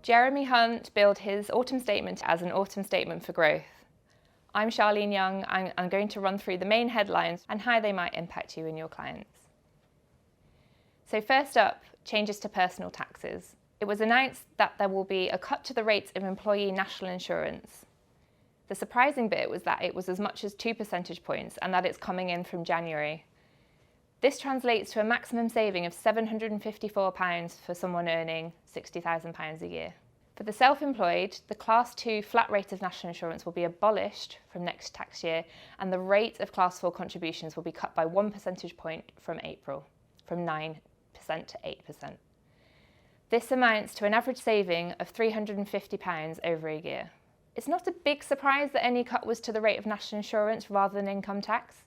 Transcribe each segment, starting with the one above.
Jeremy Hunt billed his autumn statement as an autumn statement for growth. I'm Charlene Young. I'm going to run through the main headlines and how they might impact you and your clients. So first up, changes to personal taxes. It was announced that there will be a cut to the rates of employee national insurance. The surprising bit was that it was as much as 2 percentage points and that it's coming in from January. This translates to a maximum saving of £754 for someone earning £60,000 a year. For the self-employed, the Class 2 flat rate of national insurance will be abolished from next tax year, and the rate of Class 4 contributions will be cut by 1 percentage point from April, from 9% to 8%. This amounts to an average saving of £350 over a year. It's not a big surprise that any cut was to the rate of national insurance rather than income tax.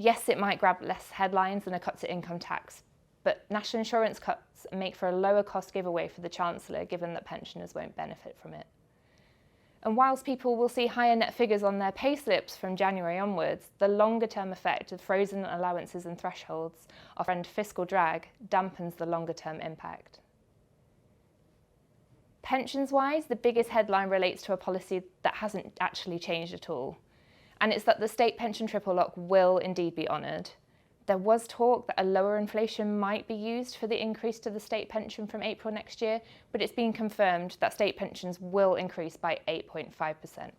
Yes, it might grab less headlines than a cut to income tax, but national insurance cuts make for a lower cost giveaway for the Chancellor, given that pensioners won't benefit from it. And whilst people will see higher net figures on their payslips from January onwards, the longer-term effect of frozen allowances and thresholds and fiscal drag dampens the longer-term impact. Pensions-wise, the biggest headline relates to a policy that hasn't actually changed at all. And it's that the state pension triple lock will indeed be honoured. There was talk that a lower inflation might be used for the increase to the state pension from April next year, but it's been confirmed that state pensions will increase by 8.5%.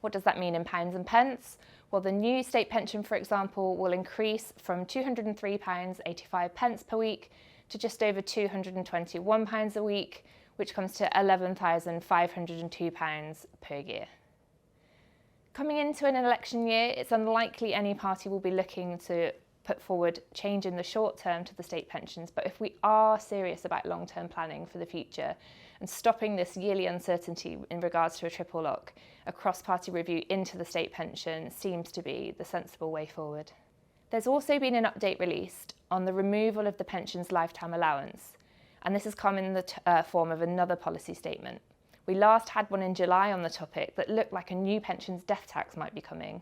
What does that mean in pounds and pence? Well, the new state pension, for example, will increase from £203.85 per week to just over £221 a week, which comes to £11,502 per year. Coming into an election year, it's unlikely any party will be looking to put forward change in the short term to the state pensions, but if we are serious about long-term planning for the future and stopping this yearly uncertainty in regards to a triple lock, a cross-party review into the state pension seems to be the sensible way forward. There's also been an update released on the removal of the pension's lifetime allowance, and this has come in the form of another policy statement. We last had one in July on the topic that looked like a new pensions death tax might be coming.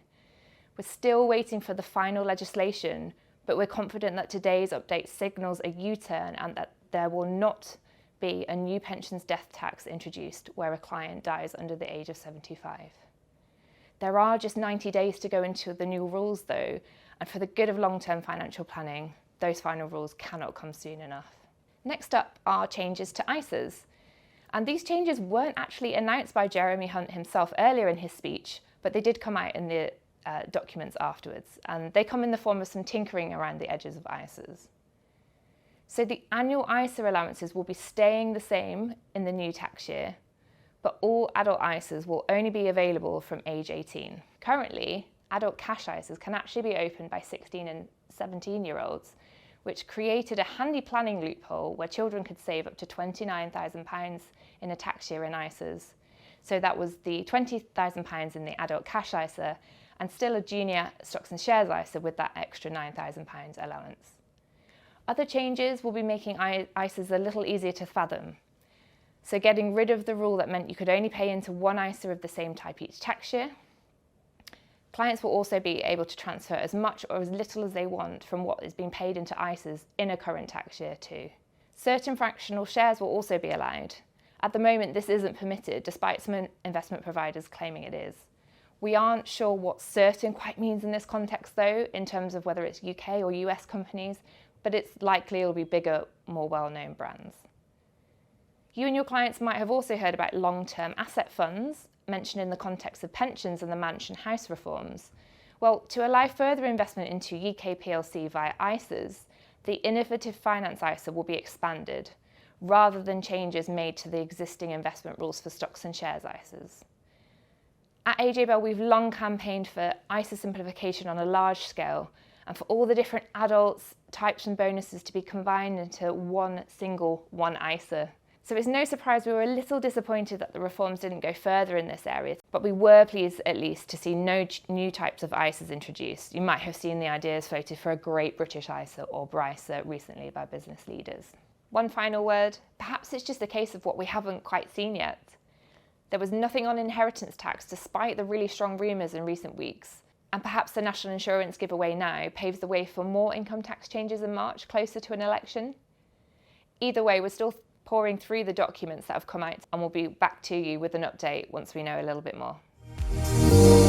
We're still waiting for the final legislation, but we're confident that today's update signals a U-turn and that there will not be a new pensions death tax introduced where a client dies under the age of 75. There are just 90 days to go into the new rules though, and for the good of long-term financial planning, those final rules cannot come soon enough. Next up are changes to ISAs. And these changes weren't actually announced by Jeremy Hunt himself earlier in his speech, but they did come out in the documents afterwards, and they come in the form of some tinkering around the edges of ISAs. So the annual ISA allowances will be staying the same in the new tax year, but all adult ISAs will only be available from age 18. Currently, adult cash ISAs can actually be opened by 16 and 17-year-olds, which created a handy planning loophole where children could save up to £29,000 in a tax year in ISAs. So that was the £20,000 in the adult cash ISA and still a junior stocks and shares ISA with that extra £9,000 allowance. Other changes will be making ISAs a little easier to fathom. So getting rid of the rule that meant you could only pay into one ISA of the same type each tax year. Clients will also be able to transfer as much or as little as they want from what is being paid into ISAs in a current tax year too. Certain fractional shares will also be allowed. At the moment, this isn't permitted, despite some investment providers claiming it is. We aren't sure what certain quite means in this context though, in terms of whether it's UK or US companies, but it's likely it'll be bigger, more well-known brands. You and your clients might have also heard about long-term asset funds, mentioned in the context of pensions and the Mansion House reforms. Well, to allow further investment into UK PLC via ISAs, the Innovative Finance ISA will be expanded, rather than changes made to the existing investment rules for stocks and shares ISAs. At AJ Bell, we've long campaigned for ISA simplification on a large scale, and for all the different adults, types and bonuses to be combined into one ISA. So it's no surprise we were a little disappointed that the reforms didn't go further in this area, but we were pleased at least to see no new types of ISAs introduced. You might have seen the ideas floated for a Great British ISA or BRISA recently by business leaders. One final word, perhaps it's just a case of what we haven't quite seen yet. There was nothing on inheritance tax despite the really strong rumours in recent weeks, and perhaps the national insurance giveaway now paves the way for more income tax changes in March, closer to an election. Either way, we're still pouring through the documents that have come out, and we'll be back to you with an update once we know a little bit more.